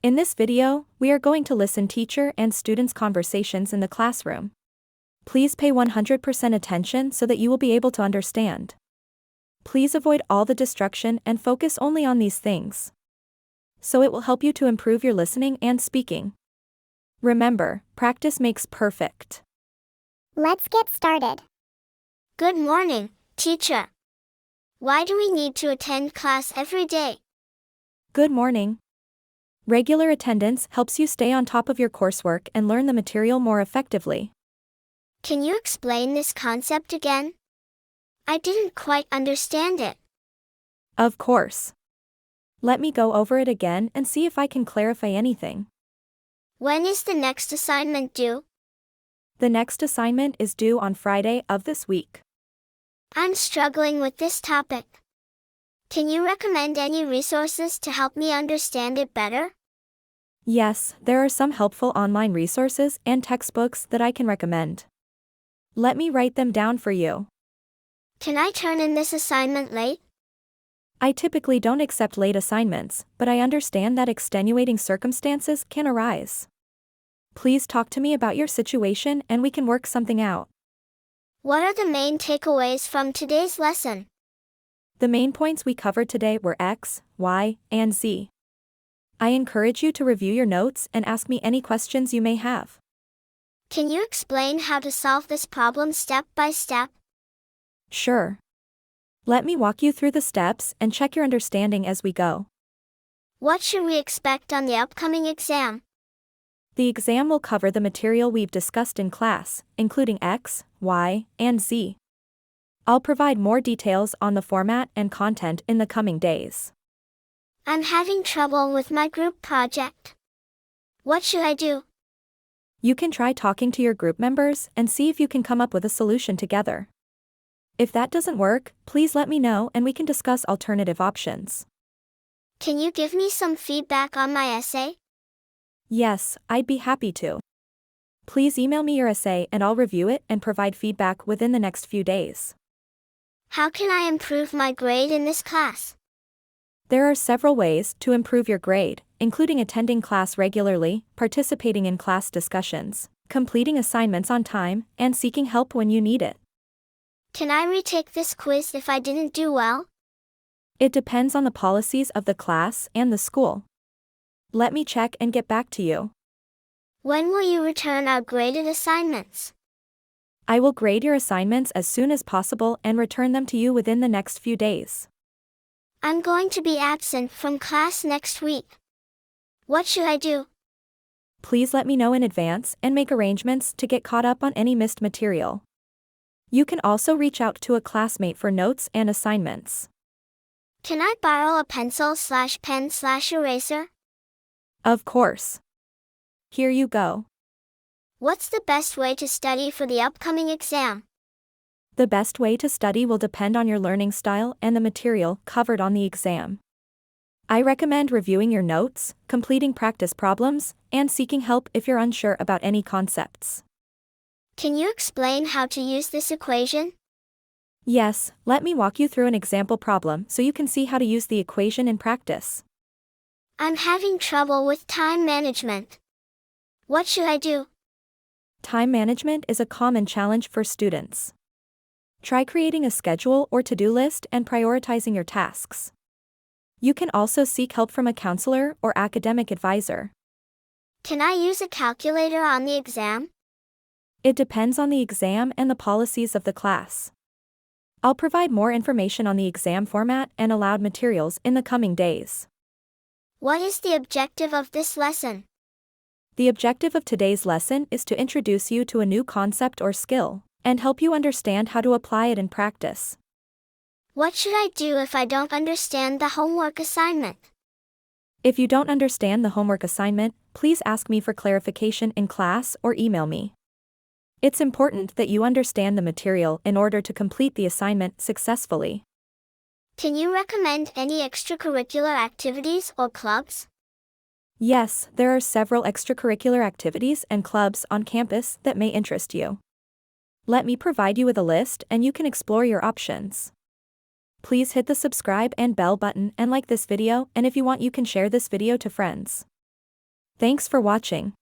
In this video, we are going to listen teacher and students' conversations in the classroom. Please pay 100% attention so that you will be able to understand. Please avoid all the distraction and focus only on these things. So it will help you to improve your listening and speaking. Remember, practice makes perfect. Let's get started. Good morning, teacher. Why do we need to attend class every day? Good morning. Regular attendance helps you stay on top of your coursework and learn the material more effectively. Can you explain this concept again? I didn't quite understand it. Of course. Let me go over it again and see if I can clarify anything. When is the next assignment due? The next assignment is due on Friday of this week. I'm struggling with this topic. Can you recommend any resources to help me understand it better? Yes, there are some helpful online resources and textbooks that I can recommend. Let me write them down for you. Can I turn in this assignment late? I typically don't accept late assignments, but I understand that extenuating circumstances can arise. Please talk to me about your situation and we can work something out. What are the main takeaways from today's lesson? The main points we covered today were X, Y, and Z. I encourage you to review your notes and ask me any questions you may have. Can you explain how to solve this problem step by step? Sure. Let me walk you through the steps and check your understanding as we go. What should we expect on the upcoming exam? The exam will cover the material we've discussed in class, including X, Y, and Z. I'll provide more details on the format and content in the coming days. I'm having trouble with my group project. What should I do? You can try talking to your group members and see if you can come up with a solution together. If that doesn't work, please let me know and we can discuss alternative options. Can you give me some feedback on my essay? Yes, I'd be happy to. Please email me your essay and I'll review it and provide feedback within the next few days. How can I improve my grade in this class? There are several ways to improve your grade, including attending class regularly, participating in class discussions, completing assignments on time, and seeking help when you need it. Can I retake this quiz if I didn't do well? It depends on the policies of the class and the school. Let me check and get back to you. When will you return our graded assignments? I will grade your assignments as soon as possible and return them to you within the next few days. I'm going to be absent from class next week. What should I do? Please let me know in advance and make arrangements to get caught up on any missed material. You can also reach out to a classmate for notes and assignments. Can I borrow a pencil/pen/eraser? Of course. Here you go. What's the best way to study for the upcoming exam? The best way to study will depend on your learning style and the material covered on the exam. I recommend reviewing your notes, completing practice problems, and seeking help if you're unsure about any concepts. Can you explain how to use this equation? Yes, let me walk you through an example problem so you can see how to use the equation in practice. I'm having trouble with time management. What should I do? Time management is a common challenge for students. Try creating a schedule or to-do list and prioritizing your tasks. You can also seek help from a counselor or academic advisor. Can I use a calculator on the exam? It depends on the exam and the policies of the class. I'll provide more information on the exam format and allowed materials in the coming days. What is the objective of this lesson? The objective of today's lesson is to introduce you to a new concept or skill, and help you understand how to apply it in practice. What should I do if I don't understand the homework assignment? If you don't understand the homework assignment, please ask me for clarification in class or email me. It's important that you understand the material in order to complete the assignment successfully. Can you recommend any extracurricular activities or clubs? Yes, there are several extracurricular activities and clubs on campus that may interest you. Let me provide you with a list and you can explore your options. Please hit the subscribe and bell button and like this video, and if you want you can share this video to friends. Thanks for watching.